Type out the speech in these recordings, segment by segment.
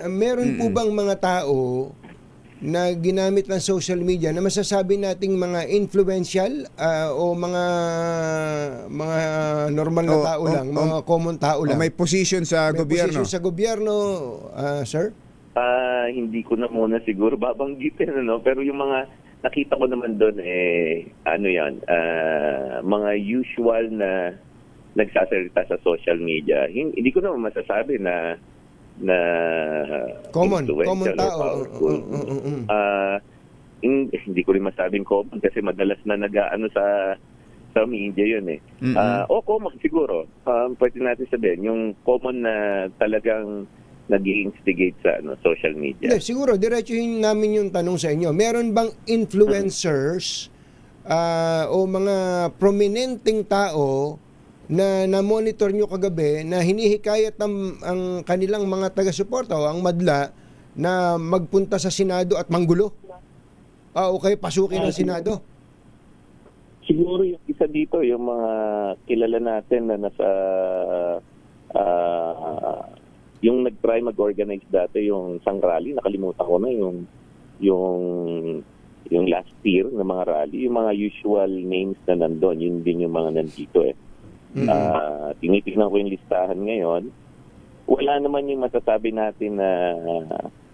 meron po bang mga tao na ginamit ng social media na masasabi nating mga influential o mga normal na tao lang, mga common tao lang? May position sa gobyerno. Position sa gobyerno, sir? Hindi ko na muna siguro babanggitin, ano? Pero yung mga nakita ko naman doon, mga usual na nagsasalita sa social media. Hindi ko naman masasabi na common influential tao. or powerful. Hindi ko rin masabing common kasi madalas na nag-aano sa media yun eh. Common siguro. Pwede natin sabihin, yung common na talagang nag-i-instigate sa social media. Hindi, siguro, diretsuhin namin yung tanong sa inyo. Meron bang influencers o mga prominenteng tao na na-monitor nyo kagabi na hinihikayat ang kanilang mga taga-suporta o ang madla na magpunta sa Senado at manggulo? O kaya pasukin ang Senado? Siguro yung isa dito, yung mga kilala natin na nasa yung nag-try mag-organize dati yung isang rally, nakalimutan ko na yung last year na mga rally, yung mga usual names na nandun, yun din yung mga nandito eh. Tinitignan ko yung listahan ngayon, wala naman yung masasabi natin na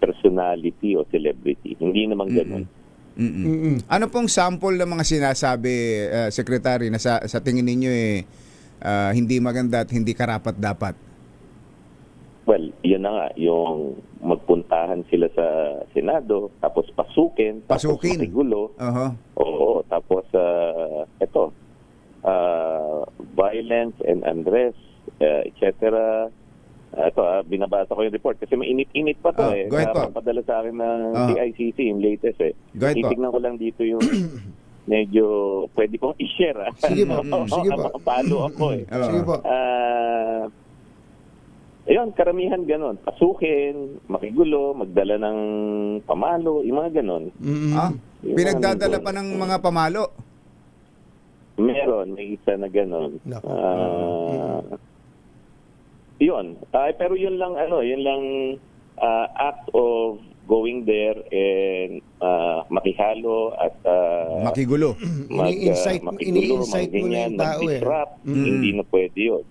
personality o celebrity. Hindi naman ganun. Ano pong sample ng mga sinasabi, Secretary, na sa tingin ninyo hindi maganda at hindi karapat-dapat? Well, yun na nga, yung magpuntahan sila sa Senado, tapos pasukin. Tapos makigulo. Oo, tapos violence and unrest, etc. Ito, binabasa ko yung report kasi mainit-init pa to Napadala sa akin ng CICC, yung latest Titignan ko lang dito yung medyo pwede kong i-share. Sige po. Sige po. Palo ako Sige po. Ayun, karamihan ganon. Pasukin, makigulo, magdala ng pamalo, yung mga ganon. Pinagdadala pa ng mga pamalo? Meron, may isa na ganon. Yun. Pero yun lang, act of going there and makihalo at ini-incite mo na yung tao hindi na pwede yun.